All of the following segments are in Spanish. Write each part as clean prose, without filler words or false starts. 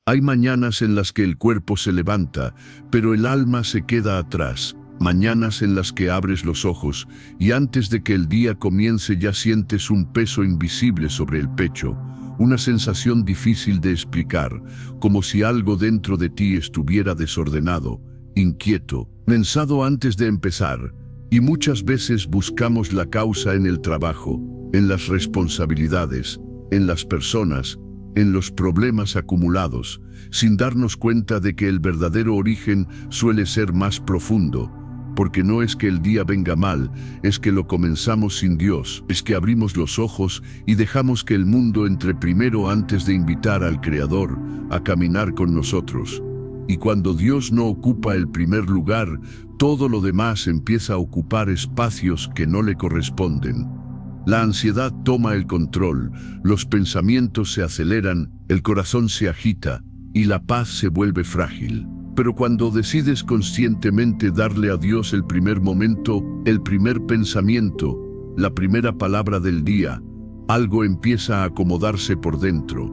Hay mañanas en las que el cuerpo se levanta, pero el alma se queda atrás. Mañanas en las que abres los ojos y antes de que el día comience ya sientes un peso invisible sobre el pecho, una sensación difícil de explicar, como si algo dentro de ti estuviera desordenado, inquieto, pensado antes de empezar. Y muchas veces buscamos la causa en el trabajo, en las responsabilidades, en las personas, en los problemas acumulados, sin darnos cuenta de que el verdadero origen suele ser más profundo, porque no es que el día venga mal, es que lo comenzamos sin Dios, es que abrimos los ojos y dejamos que el mundo entre primero antes de invitar al Creador a caminar con nosotros. Y cuando Dios no ocupa el primer lugar, todo lo demás empieza a ocupar espacios que no le corresponden. La ansiedad toma el control, los pensamientos se aceleran, el corazón se agita y la paz se vuelve frágil. Pero cuando decides conscientemente darle a Dios el primer momento, el primer pensamiento, la primera palabra del día, algo empieza a acomodarse por dentro.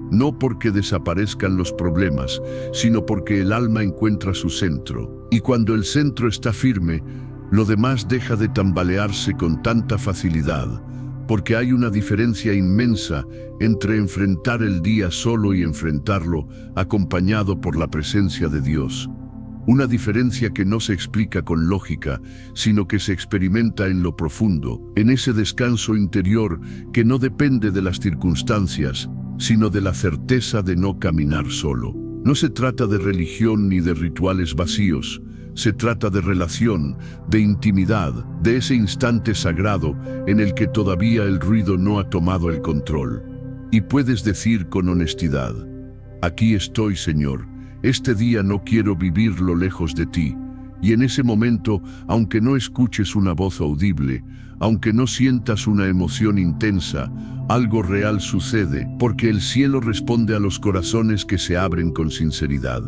No porque desaparezcan los problemas, sino porque el alma encuentra su centro. Y cuando el centro está firme, lo demás deja de tambalearse con tanta facilidad, porque hay una diferencia inmensa entre enfrentar el día solo y enfrentarlo acompañado por la presencia de Dios. Una diferencia que no se explica con lógica, sino que se experimenta en lo profundo, en ese descanso interior que no depende de las circunstancias, sino de la certeza de no caminar solo. No se trata de religión ni de rituales vacíos, se trata de relación, de intimidad, de ese instante sagrado en el que todavía el ruido no ha tomado el control. Y puedes decir con honestidad: aquí estoy, Señor, este día no quiero vivirlo lejos de ti. Y en ese momento, aunque no escuches una voz audible, aunque no sientas una emoción intensa, algo real sucede, porque el cielo responde a los corazones que se abren con sinceridad.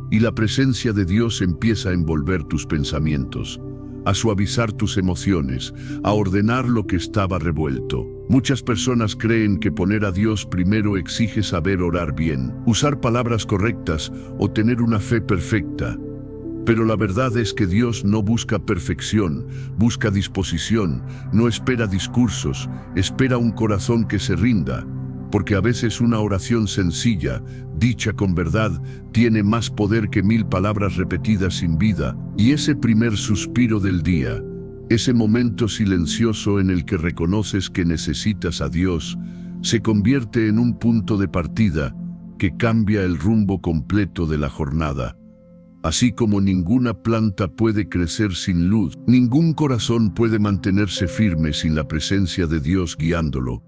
Y la presencia de Dios empieza a envolver tus pensamientos, a suavizar tus emociones, a ordenar lo que estaba revuelto. Muchas personas creen que poner a Dios primero exige saber orar bien, usar palabras correctas o tener una fe perfecta. Pero la verdad es que Dios no busca perfección, busca disposición, no espera discursos, espera un corazón que se rinda, porque a veces una oración sencilla, dicha con verdad, tiene más poder que 1000 palabras repetidas sin vida. Y ese primer suspiro del día, ese momento silencioso en el que reconoces que necesitas a Dios, se convierte en un punto de partida que cambia el rumbo completo de la jornada. Así como ninguna planta puede crecer sin luz, ningún corazón puede mantenerse firme sin la presencia de Dios guiándolo.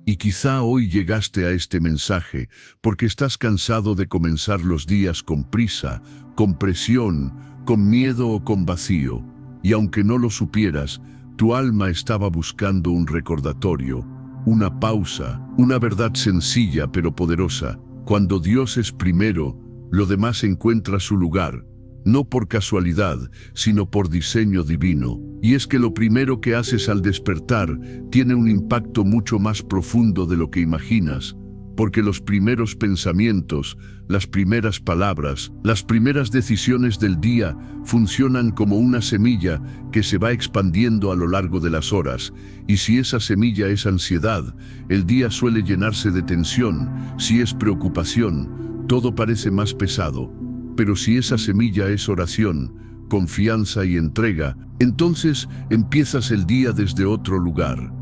Y quizá hoy llegaste a este mensaje porque estás cansado de comenzar los días con prisa, con presión, con miedo o con vacío. Y aunque no lo supieras, tu alma estaba buscando un recordatorio, una pausa, una verdad sencilla pero poderosa. Cuando Dios es primero, lo demás encuentra su lugar, no por casualidad, sino por diseño divino. Y es que lo primero que haces al despertar tiene un impacto mucho más profundo de lo que imaginas, porque los primeros pensamientos, las primeras palabras, las primeras decisiones del día funcionan como una semilla que se va expandiendo a lo largo de las horas. Y si esa semilla es ansiedad, el día suele llenarse de tensión. Si es preocupación, todo parece más pesado. Pero si esa semilla es oración, confianza y entrega, entonces empiezas el día desde otro lugar,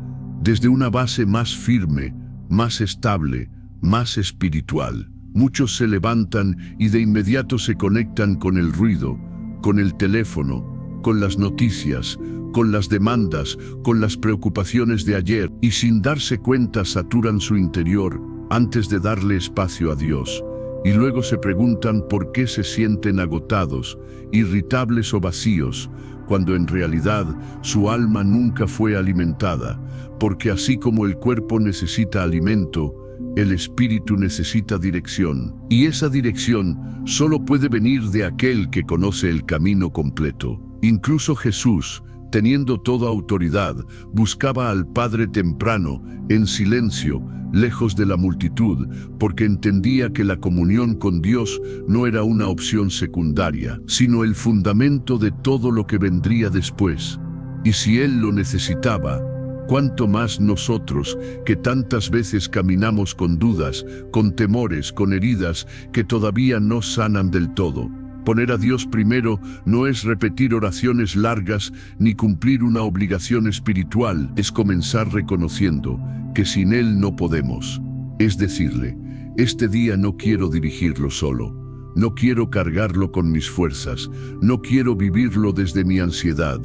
desde una base más firme, más estable, más espiritual. Muchos se levantan y de inmediato se conectan con el ruido, con el teléfono, con las noticias, con las demandas, con las preocupaciones de ayer, y sin darse cuenta saturan su interior antes de darle espacio a Dios. Y luego se preguntan por qué se sienten agotados, irritables o vacíos, cuando en realidad su alma nunca fue alimentada, porque así como el cuerpo necesita alimento, el espíritu necesita dirección, y esa dirección solo puede venir de aquel que conoce el camino completo. Incluso Jesús, teniendo toda autoridad, buscaba al Padre temprano, en silencio, lejos de la multitud, porque entendía que la comunión con Dios no era una opción secundaria, sino el fundamento de todo lo que vendría después. Y si Él lo necesitaba, ¿cuánto más nosotros, que tantas veces caminamos con dudas, con temores, con heridas que todavía no sanan del todo? Poner a Dios primero no es repetir oraciones largas ni cumplir una obligación espiritual, es comenzar reconociendo que sin Él no podemos. Es decirle, este día no quiero dirigirlo solo, no quiero cargarlo con mis fuerzas, no quiero vivirlo desde mi ansiedad.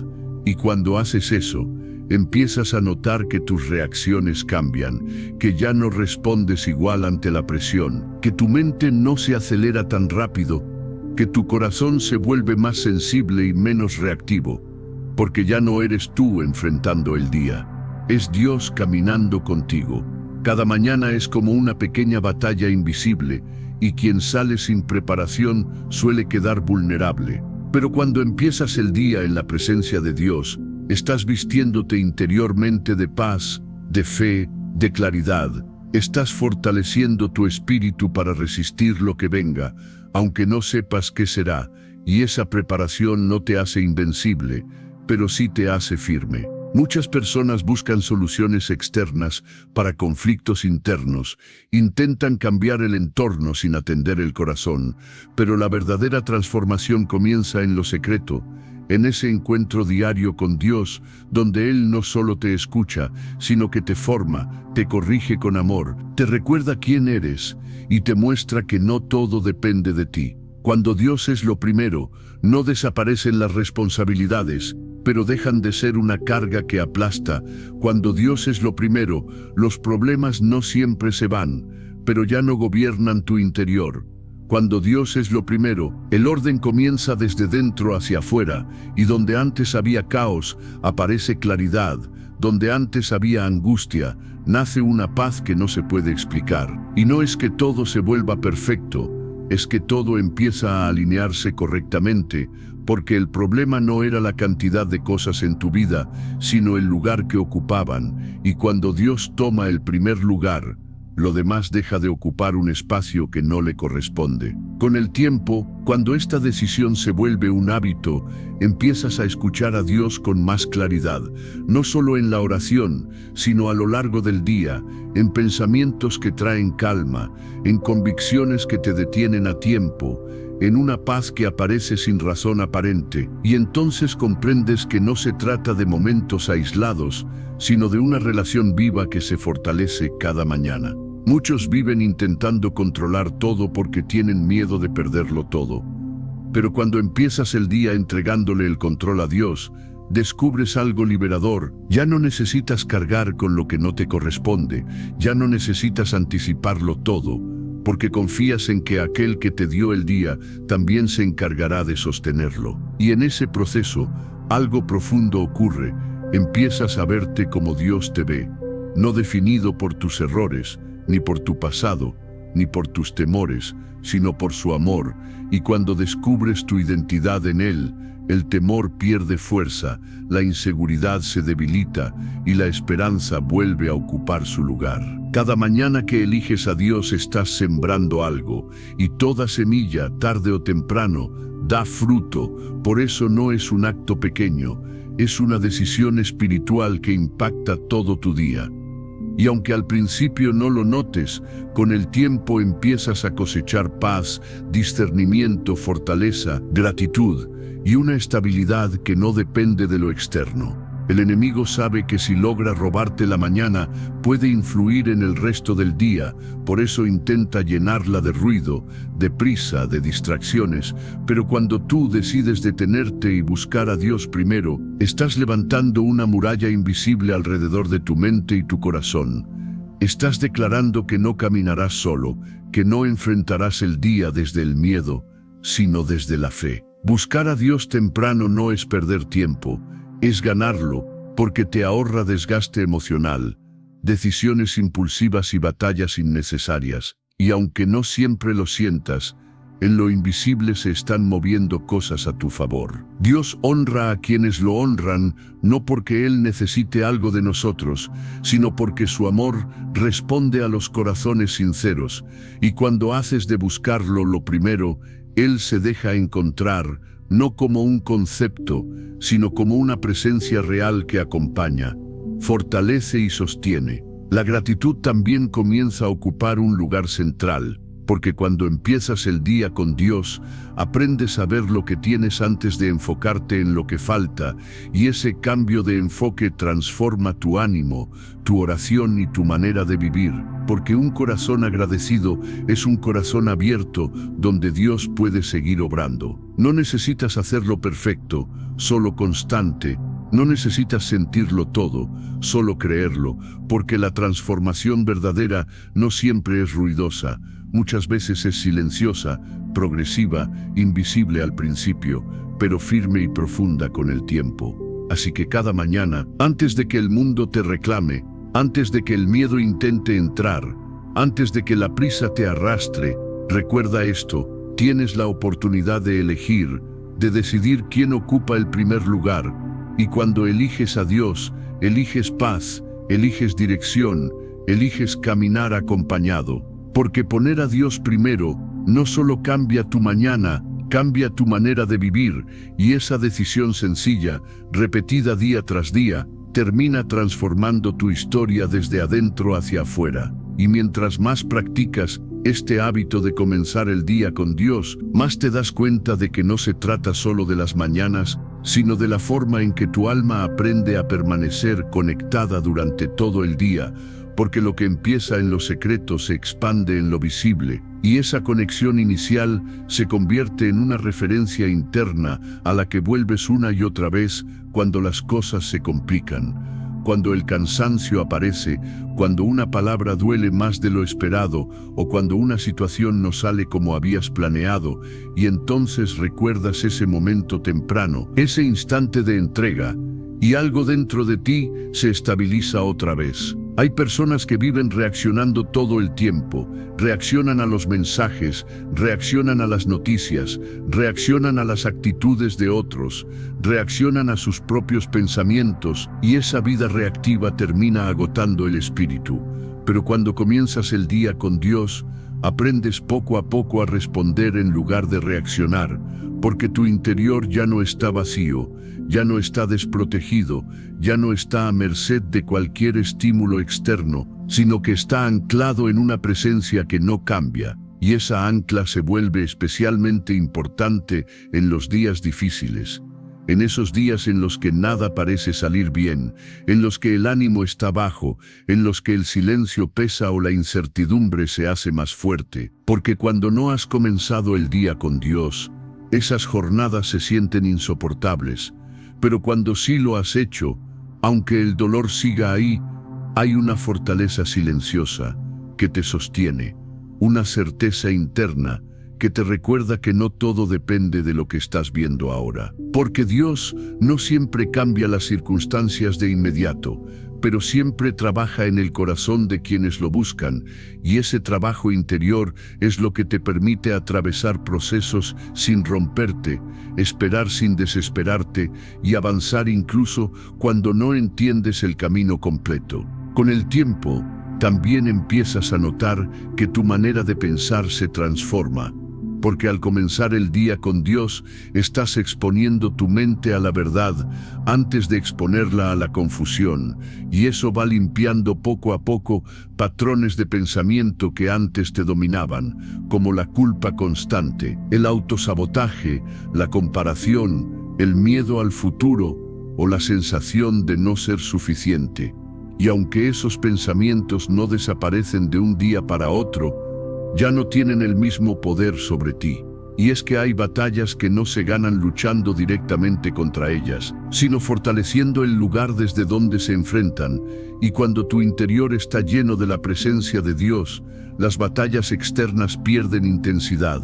Y cuando haces eso, empiezas a notar que tus reacciones cambian, que ya no respondes igual ante la presión, que tu mente no se acelera tan rápido, que tu corazón se vuelve más sensible y menos reactivo, porque ya no eres tú enfrentando el día, es Dios caminando contigo. Cada mañana es como una pequeña batalla invisible, y quien sale sin preparación suele quedar vulnerable. Pero cuando empiezas el día en la presencia de Dios, estás vistiéndote interiormente de paz, de fe, de claridad. Estás fortaleciendo tu espíritu para resistir lo que venga, aunque no sepas qué será, y esa preparación no te hace invencible, pero sí te hace firme. Muchas personas buscan soluciones externas para conflictos internos, intentan cambiar el entorno sin atender el corazón, pero la verdadera transformación comienza en lo secreto, en ese encuentro diario con Dios, donde Él no solo te escucha, sino que te forma, te corrige con amor, te recuerda quién eres y te muestra que no todo depende de ti. Cuando Dios es lo primero, no desaparecen las responsabilidades, pero dejan de ser una carga que aplasta. Cuando Dios es lo primero, los problemas no siempre se van, pero ya no gobiernan tu interior. Cuando Dios es lo primero, el orden comienza desde dentro hacia afuera, y donde antes había caos, aparece claridad. Donde antes había angustia, nace una paz que no se puede explicar. Y no es que todo se vuelva perfecto, es que todo empieza a alinearse correctamente, porque el problema no era la cantidad de cosas en tu vida, sino el lugar que ocupaban, y cuando Dios toma el primer lugar, lo demás deja de ocupar un espacio que no le corresponde. Con el tiempo, cuando esta decisión se vuelve un hábito, empiezas a escuchar a Dios con más claridad, no solo en la oración, sino a lo largo del día, en pensamientos que traen calma, en convicciones que te detienen a tiempo, en una paz que aparece sin razón aparente, y entonces comprendes que no se trata de momentos aislados, sino de una relación viva que se fortalece cada mañana. Muchos viven intentando controlar todo porque tienen miedo de perderlo todo. Pero cuando empiezas el día entregándole el control a Dios, descubres algo liberador. Ya no necesitas cargar con lo que no te corresponde, ya no necesitas anticiparlo todo, porque confías en que aquel que te dio el día también se encargará de sostenerlo. Y en ese proceso, algo profundo ocurre. Empiezas a verte como Dios te ve, no definido por tus errores, ni por tu pasado, ni por tus temores, sino por su amor, y cuando descubres tu identidad en Él, el temor pierde fuerza, la inseguridad se debilita y la esperanza vuelve a ocupar su lugar. Cada mañana que eliges a Dios estás sembrando algo, y toda semilla, tarde o temprano, da fruto. Por eso no es un acto pequeño, es una decisión espiritual que impacta todo tu día. Y aunque al principio no lo notes, con el tiempo empiezas a cosechar paz, discernimiento, fortaleza, gratitud y una estabilidad que no depende de lo externo. El enemigo sabe que si logra robarte la mañana, puede influir en el resto del día, por eso intenta llenarla de ruido, de prisa, de distracciones, pero cuando tú decides detenerte y buscar a Dios primero, estás levantando una muralla invisible alrededor de tu mente y tu corazón. Estás declarando que no caminarás solo, que no enfrentarás el día desde el miedo, sino desde la fe. Buscar a Dios temprano no es perder tiempo, es ganarlo, porque te ahorra desgaste emocional, decisiones impulsivas y batallas innecesarias. Y aunque no siempre lo sientas, En lo invisible se están moviendo cosas a tu favor. Dios honra a quienes lo honran, no porque Él necesite algo de nosotros, sino porque su amor responde a los corazones sinceros, y cuando haces de buscarlo lo primero, Él se deja encontrar, no como un concepto, sino como una presencia real que acompaña, fortalece y sostiene. La gratitud también comienza a ocupar un lugar central, porque cuando empiezas el día con Dios, aprendes a ver lo que tienes antes de enfocarte en lo que falta, y ese cambio de enfoque transforma tu ánimo, tu oración y tu manera de vivir, porque un corazón agradecido es un corazón abierto donde Dios puede seguir obrando. No necesitas hacerlo perfecto, solo constante. No necesitas sentirlo todo, solo creerlo, porque la transformación verdadera no siempre es ruidosa. Muchas veces es silenciosa, progresiva, invisible al principio, pero firme y profunda con el tiempo. Así que cada mañana, antes de que el mundo te reclame, antes de que el miedo intente entrar, antes de que la prisa te arrastre, recuerda esto: tienes la oportunidad de elegir, de decidir quién ocupa el primer lugar, y cuando eliges a Dios, eliges paz, eliges dirección, eliges caminar acompañado. Porque poner a Dios primero no solo cambia tu mañana, cambia tu manera de vivir, y esa decisión sencilla, repetida día tras día, termina transformando tu historia desde adentro hacia afuera. Y mientras más practicas este hábito de comenzar el día con Dios, más te das cuenta de que no se trata solo de las mañanas, sino de la forma en que tu alma aprende a permanecer conectada durante todo el día, porque lo que empieza en lo secreto se expande en lo visible, y esa conexión inicial se convierte en una referencia interna a la que vuelves una y otra vez cuando las cosas se complican, cuando el cansancio aparece, cuando una palabra duele más de lo esperado o cuando una situación no sale como habías planeado, y entonces recuerdas ese momento temprano, ese instante de entrega, y algo dentro de ti se estabiliza otra vez. Hay personas que viven reaccionando todo el tiempo, reaccionan a los mensajes, reaccionan a las noticias, reaccionan a las actitudes de otros, reaccionan a sus propios pensamientos, y esa vida reactiva termina agotando el espíritu. Pero cuando comienzas el día con Dios, aprendes poco a poco a responder en lugar de reaccionar, porque tu interior ya no está vacío, ya no está desprotegido, ya no está a merced de cualquier estímulo externo, sino que está anclado en una presencia que no cambia, y esa ancla se vuelve especialmente importante en los días difíciles. En esos días en los que nada parece salir bien, en los que el ánimo está bajo, en los que el silencio pesa o la incertidumbre se hace más fuerte, porque cuando no has comenzado el día con Dios, esas jornadas se sienten insoportables, pero cuando sí lo has hecho, aunque el dolor siga ahí, hay una fortaleza silenciosa que te sostiene, una certeza interna que te recuerda que no todo depende de lo que estás viendo ahora. Porque Dios no siempre cambia las circunstancias de inmediato, pero siempre trabaja en el corazón de quienes lo buscan, y ese trabajo interior es lo que te permite atravesar procesos sin romperte, esperar sin desesperarte y avanzar incluso cuando no entiendes el camino completo. Con el tiempo, también empiezas a notar que tu manera de pensar se transforma, porque al comenzar el día con Dios, estás exponiendo tu mente a la verdad antes de exponerla a la confusión, y eso va limpiando poco a poco patrones de pensamiento que antes te dominaban, como la culpa constante, el autosabotaje, la comparación, el miedo al futuro o la sensación de no ser suficiente. Y aunque esos pensamientos no desaparecen de un día para otro, ya no tienen el mismo poder sobre ti. Y es que hay batallas que no se ganan luchando directamente contra ellas, sino fortaleciendo el lugar desde donde se enfrentan. Y cuando tu interior está lleno de la presencia de Dios, las batallas externas pierden intensidad,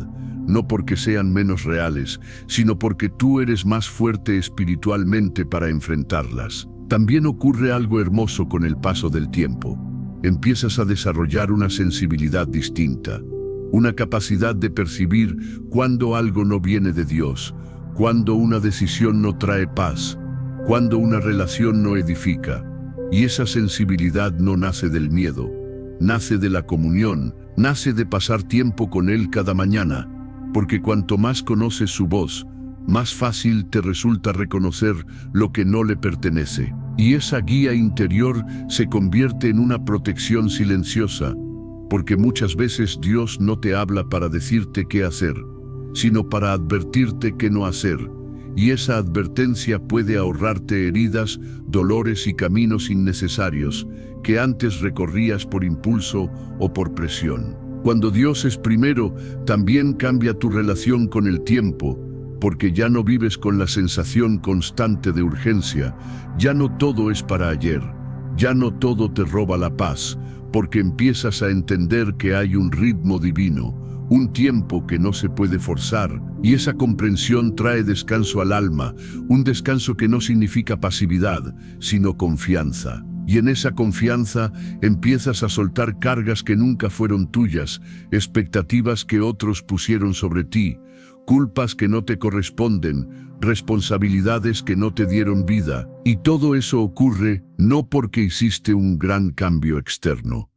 no porque sean menos reales, sino porque tú eres más fuerte espiritualmente para enfrentarlas. También ocurre algo hermoso con el paso del tiempo. Empiezas a desarrollar una sensibilidad distinta. una capacidad de percibir cuando algo no viene de Dios, cuando una decisión no trae paz, cuando una relación no edifica. Y esa sensibilidad no nace del miedo, nace de la comunión, nace de pasar tiempo con Él cada mañana, porque cuanto más conoces su voz, más fácil te resulta reconocer lo que no le pertenece. Y esa guía interior se convierte en una protección silenciosa, porque muchas veces Dios no te habla para decirte qué hacer, sino para advertirte qué no hacer. Y esa advertencia puede ahorrarte heridas, dolores y caminos innecesarios que antes recorrías por impulso o por presión. Cuando Dios es primero, también cambia tu relación con el tiempo, porque ya no vives con la sensación constante de urgencia, ya no todo es para ayer, ya no todo te roba la paz, porque empiezas a entender que hay un ritmo divino, un tiempo que no se puede forzar, y esa comprensión trae descanso al alma, un descanso que no significa pasividad, sino confianza. Y en esa confianza empiezas a soltar cargas que nunca fueron tuyas, expectativas que otros pusieron sobre ti, culpas que no te corresponden, responsabilidades que no te dieron vida. Y todo eso ocurre no porque hiciste un gran cambio externo,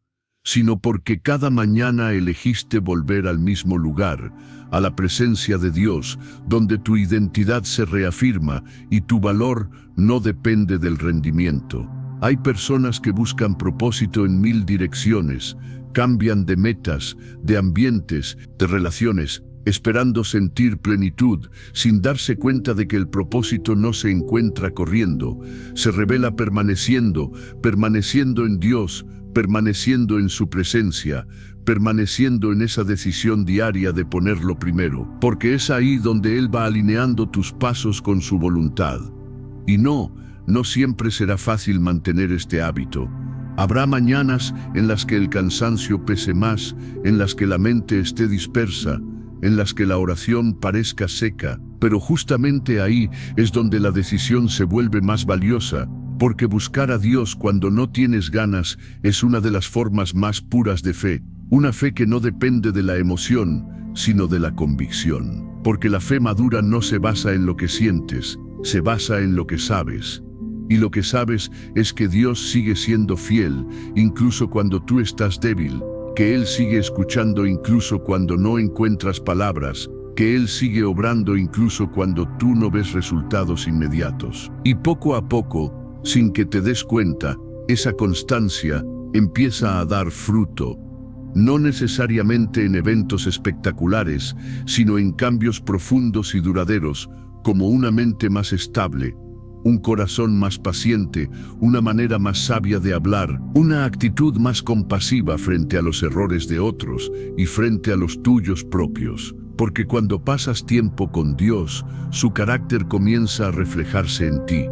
sino porque cada mañana elegiste volver al mismo lugar, a la presencia de Dios, donde tu identidad se reafirma y tu valor no depende del rendimiento. Hay personas que buscan propósito en 1000 direcciones, cambian de metas, de ambientes, de relaciones, esperando sentir plenitud, sin darse cuenta de que el propósito no se encuentra corriendo, se revela permaneciendo en Dios, permaneciendo en su presencia, permaneciendo en esa decisión diaria de ponerlo primero, porque es ahí donde Él va alineando tus pasos con su voluntad. Y no siempre será fácil mantener este hábito. Habrá mañanas en las que el cansancio pese más, en las que la mente esté dispersa, en las que la oración parezca seca, pero justamente ahí es donde la decisión se vuelve más valiosa, porque buscar a Dios cuando no tienes ganas es una de las formas más puras de fe, una fe que no depende de la emoción, sino de la convicción, porque la fe madura no se basa en lo que sientes, se basa en lo que sabes. Y lo que sabes es que Dios sigue siendo fiel, incluso cuando tú estás débil, que Él sigue escuchando incluso cuando no encuentras palabras, que Él sigue obrando incluso cuando tú no ves resultados inmediatos. Y poco a poco, sin que te des cuenta, esa constancia empieza a dar fruto, no necesariamente en eventos espectaculares, sino en cambios profundos y duraderos, como una mente más estable, un corazón más paciente, una manera más sabia de hablar, una actitud más compasiva frente a los errores de otros y frente a los tuyos propios. Porque cuando pasas tiempo con Dios, su carácter comienza a reflejarse en ti.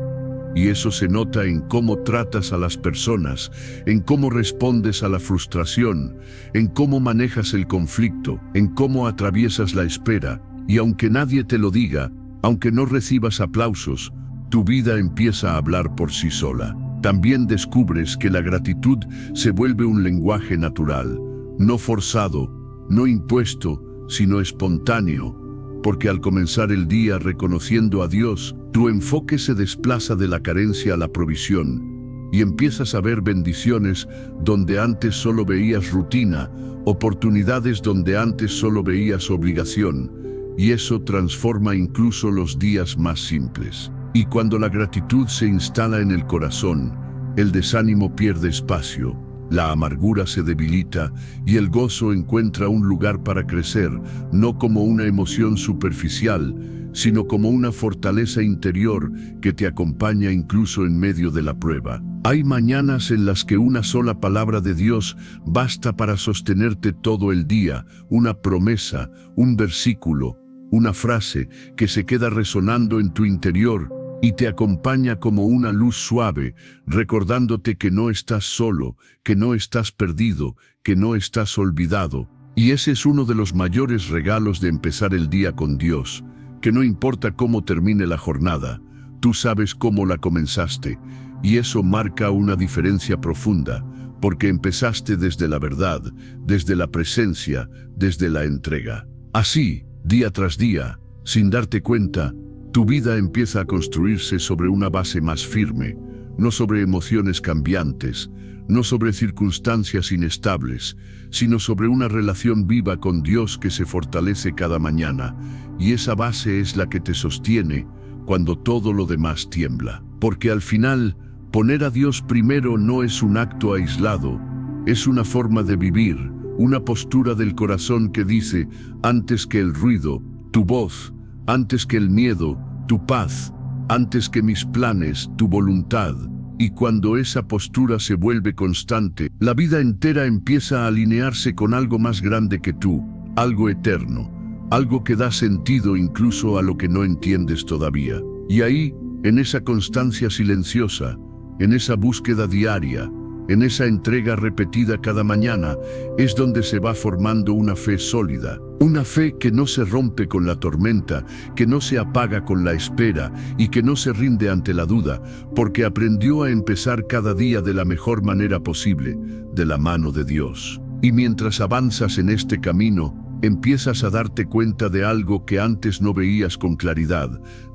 Y eso se nota en cómo tratas a las personas, en cómo respondes a la frustración, en cómo manejas el conflicto, en cómo atraviesas la espera. Y aunque nadie te lo diga, aunque no recibas aplausos, tu vida empieza a hablar por sí sola. También descubres que la gratitud se vuelve un lenguaje natural, no forzado, no impuesto, sino espontáneo, porque al comenzar el día reconociendo a Dios, tu enfoque se desplaza de la carencia a la provisión, y empiezas a ver bendiciones donde antes solo veías rutina, oportunidades donde antes solo veías obligación, y eso transforma incluso los días más simples. Y cuando la gratitud se instala en el corazón, el desánimo pierde espacio, la amargura se debilita y el gozo encuentra un lugar para crecer, no como una emoción superficial, sino como una fortaleza interior que te acompaña incluso en medio de la prueba. Hay mañanas en las que una sola palabra de Dios basta para sostenerte todo el día, una promesa, un versículo, una frase que se queda resonando en tu interior y te acompaña como una luz suave, recordándote que no estás solo, que no estás perdido, que no estás olvidado. Y ese es uno de los mayores regalos de empezar el día con Dios, que no importa cómo termine la jornada, tú sabes cómo la comenzaste, y eso marca una diferencia profunda, porque empezaste desde la verdad, desde la presencia, desde la entrega. Así, día tras día, sin darte cuenta, tu vida empieza a construirse sobre una base más firme, no sobre emociones cambiantes, no sobre circunstancias inestables, sino sobre una relación viva con Dios que se fortalece cada mañana, y esa base es la que te sostiene cuando todo lo demás tiembla. Porque al final, poner a Dios primero no es un acto aislado, es una forma de vivir, una postura del corazón que dice, antes que el ruido, tu voz, antes que el miedo, tu paz, antes que mis planes, tu voluntad. Y cuando esa postura se vuelve constante, la vida entera empieza a alinearse con algo más grande que tú, algo eterno, algo que da sentido incluso a lo que no entiendes todavía. Y ahí, en esa constancia silenciosa, en esa búsqueda diaria, en esa entrega repetida cada mañana, es donde se va formando una fe sólida. Una fe que no se rompe con la tormenta, que no se apaga con la espera y que no se rinde ante la duda, porque aprendió a empezar cada día de la mejor manera posible, de la mano de Dios. Y mientras avanzas en este camino, empiezas a darte cuenta de algo que antes no veías con claridad.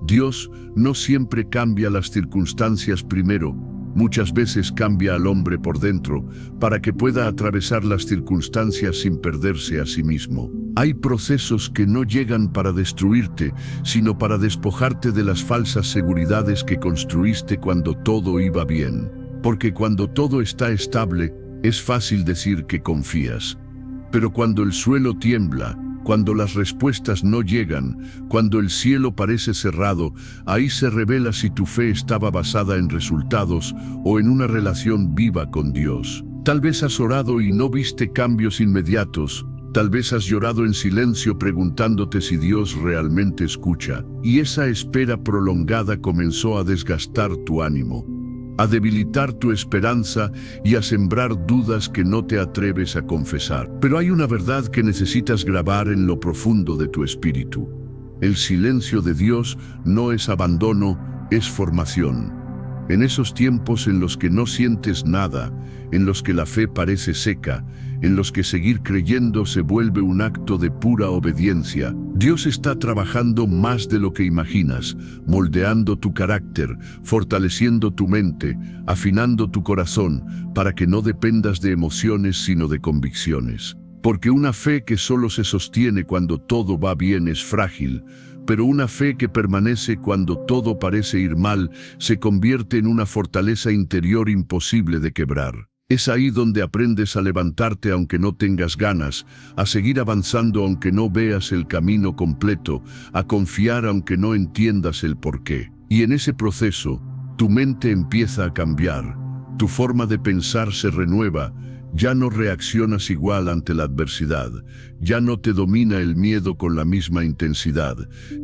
Dios no siempre cambia las circunstancias primero, muchas veces cambia al hombre por dentro para que pueda atravesar las circunstancias sin perderse a sí mismo. Hay procesos que no llegan para destruirte, sino para despojarte de las falsas seguridades que construiste cuando todo iba bien. Porque cuando todo está estable, es fácil decir que confías. Pero cuando el suelo tiembla, cuando las respuestas no llegan, cuando el cielo parece cerrado, ahí se revela si tu fe estaba basada en resultados o en una relación viva con Dios. Tal vez has orado y no viste cambios inmediatos. Tal vez has llorado en silencio preguntándote si Dios realmente escucha. Y esa espera prolongada comenzó a desgastar tu ánimo, a debilitar tu esperanza y a sembrar dudas que no te atreves a confesar. Pero hay una verdad que necesitas grabar en lo profundo de tu espíritu. El silencio de Dios no es abandono, es formación. En esos tiempos en los que no sientes nada, en los que la fe parece seca, en los que seguir creyendo se vuelve un acto de pura obediencia, Dios está trabajando más de lo que imaginas, moldeando tu carácter, fortaleciendo tu mente, afinando tu corazón, para que no dependas de emociones sino de convicciones. Porque una fe que solo se sostiene cuando todo va bien es frágil, pero una fe que permanece cuando todo parece ir mal se convierte en una fortaleza interior imposible de quebrar. Es ahí donde aprendes a levantarte aunque no tengas ganas, a seguir avanzando aunque no veas el camino completo, a confiar aunque no entiendas el porqué. Y en ese proceso, tu mente empieza a cambiar, tu forma de pensar se renueva, ya no reaccionas igual ante la adversidad, ya no te domina el miedo con la misma intensidad,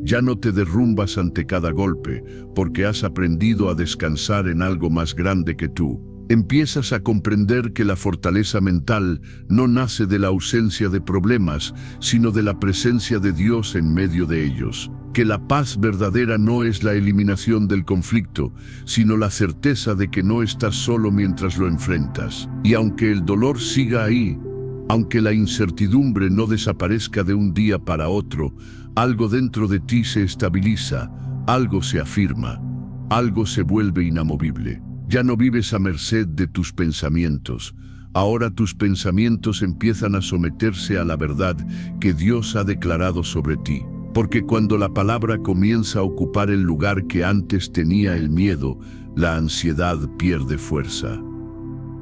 ya no te derrumbas ante cada golpe, porque has aprendido a descansar en algo más grande que tú. Empiezas a comprender que la fortaleza mental no nace de la ausencia de problemas, sino de la presencia de Dios en medio de ellos. Que la paz verdadera no es la eliminación del conflicto, sino la certeza de que no estás solo mientras lo enfrentas. Y aunque el dolor siga ahí, aunque la incertidumbre no desaparezca de un día para otro, algo dentro de ti se estabiliza, algo se afirma, algo se vuelve inamovible. Ya no vives a merced de tus pensamientos. Ahora tus pensamientos empiezan a someterse a la verdad que Dios ha declarado sobre ti. Porque cuando la palabra comienza a ocupar el lugar que antes tenía el miedo, la ansiedad pierde fuerza.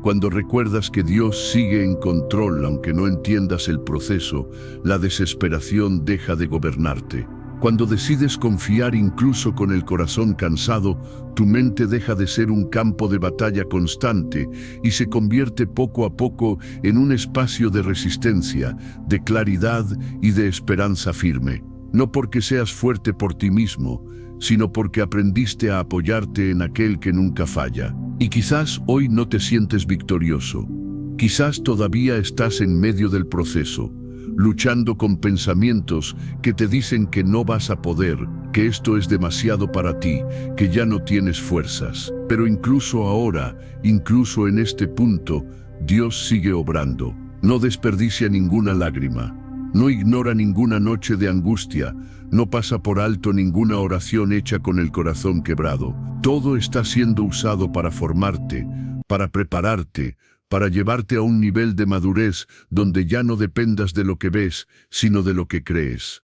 Cuando recuerdas que Dios sigue en control aunque no entiendas el proceso, la desesperación deja de gobernarte. Cuando decides confiar incluso con el corazón cansado, tu mente deja de ser un campo de batalla constante y se convierte poco a poco en un espacio de resistencia, de claridad y de esperanza firme. No porque seas fuerte por ti mismo, sino porque aprendiste a apoyarte en aquel que nunca falla. Y quizás hoy no te sientes victorioso. Quizás todavía estás en medio del proceso, luchando con pensamientos que te dicen que no vas a poder, que esto es demasiado para ti, que ya no tienes fuerzas. Pero incluso ahora, incluso en este punto, Dios sigue obrando. No desperdicia ninguna lágrima. No ignora ninguna noche de angustia. No pasa por alto ninguna oración hecha con el corazón quebrado. Todo está siendo usado para formarte, para prepararte, para llevarte a un nivel de madurez donde ya no dependas de lo que ves, sino de lo que crees.